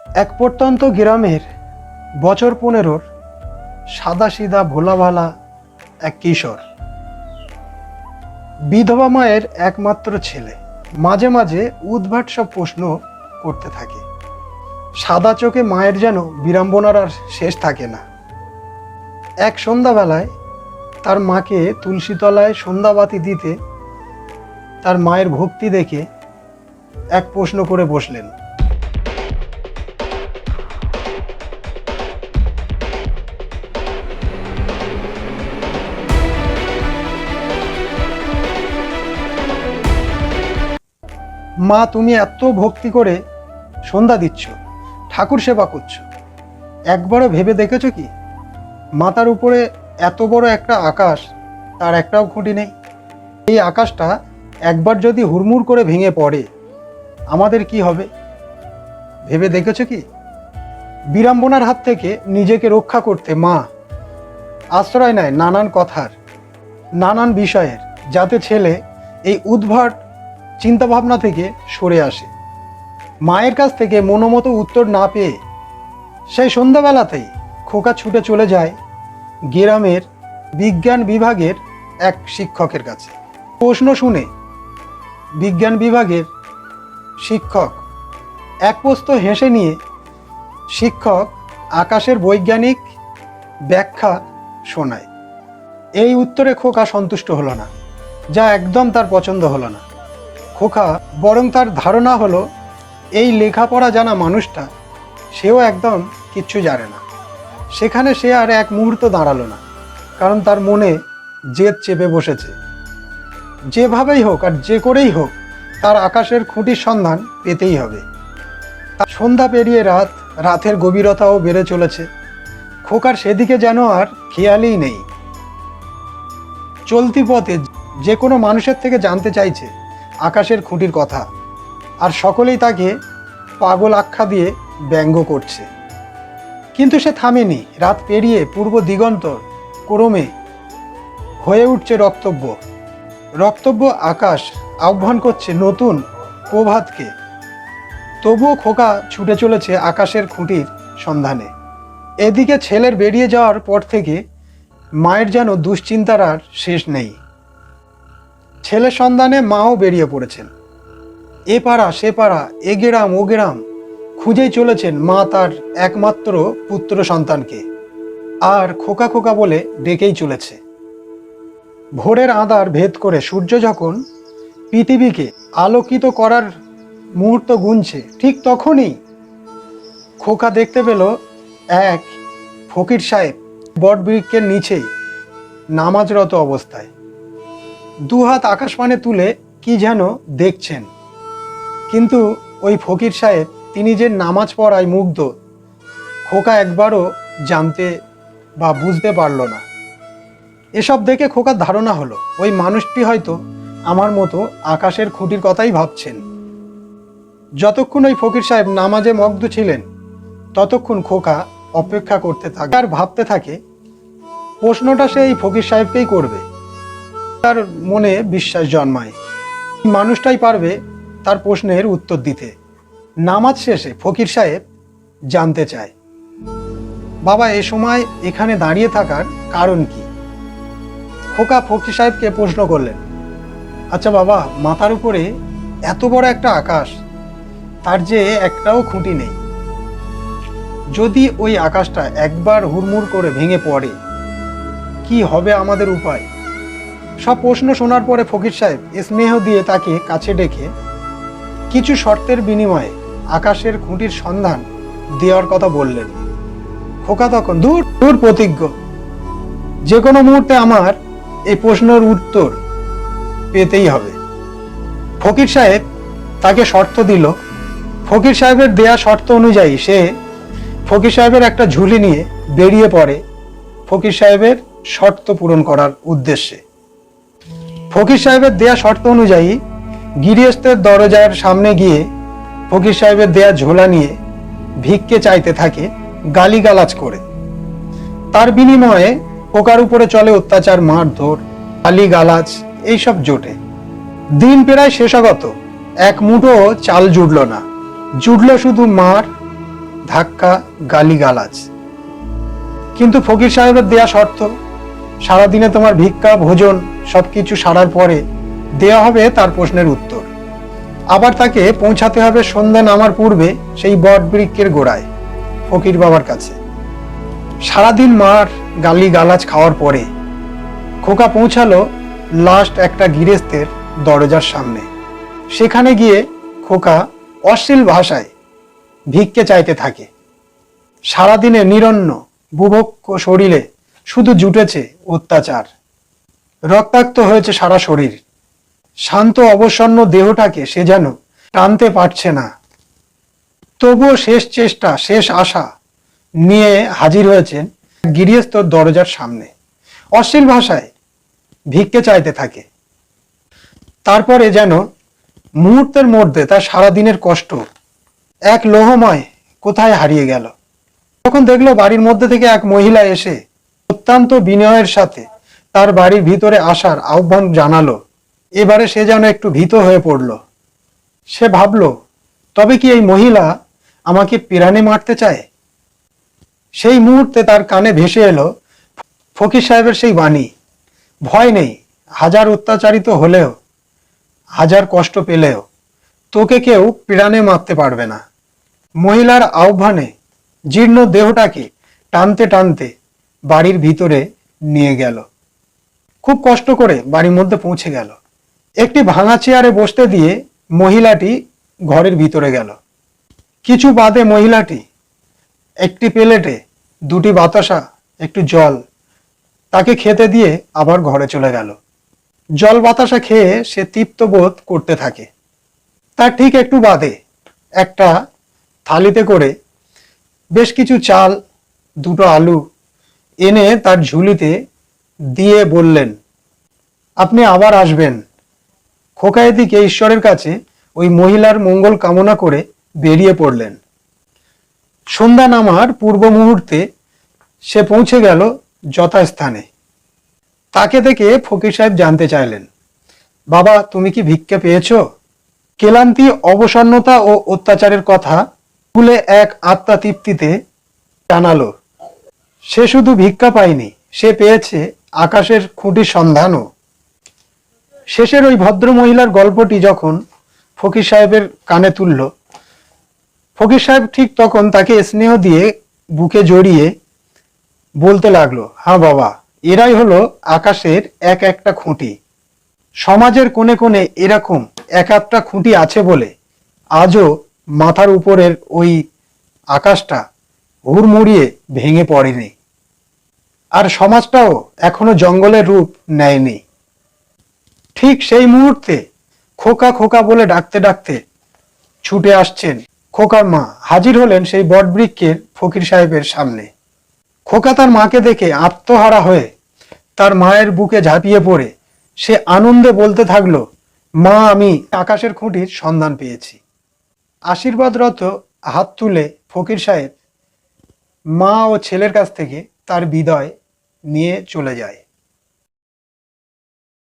এক প্রত্যন্ত গ্রামের বছর 15 সাদাসিধা ভোলাভালা এক কিশোর, বিধবা মায়ের একমাত্র ছেলে। মাঝে মাঝে উদ্ভট সব প্রশ্ন করতে থাকে। সাদা চোখে মায়ের যেন বিড়ম্বনার আর শেষ থাকে না। এক সন্ধ্যাবেলায় তার মাকে তুলসীতলায় সন্ধ্যাবাতি দিতে তার মায়ের ভক্তি দেখে এক প্রশ্ন করে বসলেন। মা, তুমি এত ভক্তি করে সন্ধ্যা দিচ্ছ, ঠাকুর সেবা করছো, একবারও ভেবে দেখেছো কি মাথার উপরে এত বড় একটা আকাশ, তার একটাও খুঁটি নেই? এই আকাশটা একবার যদি হুড়মুড় করে ভেঙে পড়ে আমাদের কি হবে? ভেবে দেখেছো কি? বিড়ম্বনার হাত থেকে নিজেকে রক্ষা করতে মা আশ্রয় নেয় নানান কথার, নানান বিষয়ের, যাতে ছেলে এই উদ্ভট চিন্তাভাবনা থেকে সরে আসে। মায়ের কাছ থেকে মনোমতো উত্তর না পেয়ে সেই সন্ধ্যাবেলাতেই খোকা ছুটে চলে যায় গ্রামের বিজ্ঞান বিভাগের এক শিক্ষকের কাছে। প্রশ্ন শুনে বিজ্ঞান বিভাগের শিক্ষক এক প্রস্ত হেসে নিয়ে শিক্ষক আকাশের বৈজ্ঞানিক ব্যাখ্যা শোনায়। এই উত্তরে খোকা সন্তুষ্ট হলো না, যা একদম তার পছন্দ হলো না। খোকা বরং তার ধারণা হলো এই লেখাপড়া জানা মানুষটা সেও একদম কিচ্ছু জানে না। সেখানে সে আর এক মুহূর্ত দাঁড়ালো না, কারণ তার মনে জেদ চেপে বসেছে। যেভাবেই হোক আর যে করেই হোক তার আকাশের খুঁটির সন্ধান পেতেই হবে। সন্ধ্যা পেরিয়ে রাত, রাতের গভীরতাও বেড়ে চলেছে। খোকার সেদিকে যেন আর খেয়ালই নেই। চলতি পথে যে কোনো মানুষের থেকে জানতে চাইছে আকাশের খুঁটির কথা, আর সকলেই তাকে পাগল আখ্যা দিয়ে ব্যঙ্গ করছে। কিন্তু সে থামেনি। রাত পেরিয়ে পূর্ব দিগন্তর ক্রমে হয়ে উঠছে রক্তব্য। রক্তব্য আকাশ আহ্বান করছে নতুন প্রভাতকে। তবুও খোকা ছুটে চলেছে আকাশের খুঁটির সন্ধানে। এদিকে ছেলের বেরিয়ে যাওয়ার পর থেকে মায়ের যেন দুশ্চিন্তার আর শেষ নেই। ছেলের সন্ধানে মাও বেরিয়ে পড়েছেন। এ পাড়া সে পাড়া, এ গ্রাম ও গ্রাম খুঁজেই চলেছেন মা তার একমাত্র পুত্র সন্তানকে, আর খোকা খোকা বলে ডেকেই চলেছে। ভোরের আঁধার ভেদ করে সূর্য যখন পৃথিবীকে আলোকিত করার মুহূর্ত গুনছে, ঠিক তখনই খোকা দেখতে পেল এক ফকির সাহেব বটবৃক্ষের নিচেই নামাজরত অবস্থায় দুহাত আকাশপানে তুলে কি যেন দেখছেন। কিন্তু ওই ফকির সাহেব, তিনি যে নামাজ পড়ায় মুগ্ধ, খোকা একবারও জানতে বা বুঝতে পারল না। এসব দেখে খোকার ধারণা হলো ওই মানুষটি হয়তো আমার মতো আকাশের খুঁটির কথাই ভাবছেন। যতক্ষণ ওই ফকির সাহেব নামাজে মগ্ন ছিলেন ততক্ষণ খোকা অপেক্ষা করতে থাকে আর ভাবতে থাকে প্রশ্নটা সে এই ফকির সাহেবকেই করবে। তার মনে বিশ্বাস জন্মায় মানুষটাই পারবে তার প্রশ্নের উত্তর দিতে। নামাজ শেষে ফকির সাহেব জানতে চায়, বাবা, এ সময় এখানে দাঁড়িয়ে থাকার কারণ কি? খোকা ফকির সাহেবকে প্রশ্ন করলেন, আচ্ছা বাবা, মাথার উপরে এত বড় একটা আকাশ, তার যে একটাও খুঁটি নেই, যদি ওই আকাশটা একবার হুড়মুড় করে ভেঙে পড়ে কি হবে আমাদের উপায়? সব প্রশ্ন শোনার পরে ফকির সাহেব স্নেহ দিয়ে তাকে কাছে ডেকে কিছু শর্তের বিনিময়ে আকাশের খুঁটির সন্ধান দেওয়ার কথা বললেন। খোকা তখন দূর দূর প্রতিজ্ঞ, যে কোনো মুহূর্তে আমার এই প্রশ্নের উত্তর পেতেই হবে। ফকির সাহেব তাকে শর্ত দিল। ফকির সাহেবের দেয়া শর্ত অনুযায়ী সে ফকির সাহেবের একটা ঝুলি নিয়ে বেরিয়ে পড়ে ফকির সাহেবের শর্ত পূরণ করার উদ্দেশ্যে। ফকির সাহেবের দেয়া শর্ত অনুযায়ী গৃহস্থের দরজার সামনে গিয়ে ফকির সাহেবের দেয়া ঝোলা নিয়ে ভিক্ষে চাইতে থাকে গালিগালাজ করে। তার বিনিময়ে খোকার উপরে চলে অত্যাচার, মারধর, গালিগালাজ এইসব জোটে। দিন প্রায় শেষাগত, এক মুঠো চাল জুটল না, জুটল শুধু মার ধাক্কা, গালিগালাজ। কিন্তু ফকির সাহেবের দেয়া শর্ত, সারাদিনে তোমার ভিক্ষা, ভোজন সবকিছু সারার পরে দেয়া হবে তার প্রশ্নের উত্তর। আবার তাকে পৌঁছাতে হবে সন্ধ্যা নামার পূর্বে সেই বট বৃক্ষের গোড়ায়, ফকির বাবার কাছে। সারাদিন মার গালি গালাজ খাওয়ার পরে খোকা পৌঁছালো লাস্ট একটা গৃহস্থের দরজার সামনে। সেখানে গিয়ে খোকা অশ্লীল ভাষায় ভিক্ষে চাইতে থাকে। সারাদিনে নিরন্ন বুভক্ষ শরীরে শুধু জুটেছে অত্যাচার, রক্তাক্ত হয়েছে সারা শরীর। শান্ত অবসন্ন দেহটাকে সে যেন টানতে পারছে না। তবুও শেষ চেষ্টা, শেষ আশা নিয়ে হাজির হয়েছেন গৃহস্থর দরজার সামনে। অশ্লীল ভাষায় ভিক্ষে চাইতে থাকে। তারপরে যেন মুহূর্তের মধ্যে তার সারাদিনের কষ্ট এক লোহময় কোথায় হারিয়ে গেল। তখন দেখলো বাড়ির মধ্যে থেকে এক মহিলা এসে অত্যন্ত বিনয়ের সাথে তার বাড়ির ভিতরে আসার আহ্বান জানালো। এবারে সে যেন একটু ভীত হয়ে পড়ল। সে ভাবল, তবে কি এই মহিলা আমাকে পিরানে মারতে চায়? সেই মুহূর্তে তার কানে ভেসে এলো ফকির সাহেবের সেই বাণী, ভয় নেই, হাজার অত্যাচারিত হলেও, হাজার কষ্ট পেলেও তোকে কেউ পিরানে মারতে পারবে না। মহিলার আহ্বানে জীর্ণ দেহটাকে টানতে টানতে বাড়ির ভিতরে নিয়ে গেল। খুব কষ্ট করে বাড়ির মধ্যে পৌঁছে গেল। একটি ভাঙা চেয়ারে বসতে দিয়ে মহিলাটি ঘরের ভিতরে গেল। কিছু বাদে মহিলাটি একটি প্লেটে দুটি বাতাসা, একটু জল তাকে খেতে দিয়ে আবার ঘরে চলে গেল। জল বাতাসা খেয়ে সে তৃপ্ত বোধ করতে থাকে। তার ঠিক একটু বাদে একটা থালিতে করে বেশ কিছু চাল, দুটো আলু এনে তার ঝুলিতে দিয়ে বললেন, আপনি আবার আসবেন। খোকা এদিকে ঈশ্বরের কাছে ওই মহিলার মঙ্গল কামনা করে বেরিয়ে পড়লেন। সন্ধ্যা নামার পূর্ব মুহূর্তে সে পৌঁছে গেল যথাস্থানে। তাকে দেখে ফকির সাহেব জানতে চাইলেন, বাবা তুমি কি ভিক্ষা পেয়েছ? ক্লান্তি, অবসন্নতা ও অত্যাচারের কথা ভুলে এক আত্মা তৃপ্তিতে জানালো, সে শুধু ভিক্ষা পায়নি, সে পেয়েছে আকাশের খুঁটির সন্ধানও। শেষের ওই ভদ্র মহিলার গল্পটি যখন ফকির সাহেবের কানে তুলল, ফকির সাহেব ঠিক তখন তাকে স্নেহ দিয়ে বুকে জড়িয়ে বলতে লাগলো, হ্যাঁ বাবা, এরাই হলো আকাশের এক একটা খুঁটি। সমাজের কোণে কোণে এরকম এক একটা খুঁটি আছে বলে আজও মাথার উপরের ওই আকাশটা হুড়মুড়িয়ে ভেঙে পড়েনি, আর সমাজটাও এখনো জঙ্গলের রূপ নেয়নি। ঠিক সেই মুহূর্তে খোকা খোকা বলে ডাকতে ডাকতে ছুটে আসছেন খোকার মা। হাজির হলেন সেই বটবৃক্ষের ফকির সাহেবের সামনে। খোকা তার মাকে দেখে আত্মহারা হয়ে তার মায়ের বুকে ঝাঁপিয়ে পড়ে সে আনন্দে বলতে থাকলো, মা আমি আকাশের খুঁটির সন্ধান পেয়েছি। আশীর্বাদরত হাত তুলে ফকির সাহেব মা ও ছেলের কাছ থেকে তার বিদায় নিয়ে চলে যায়।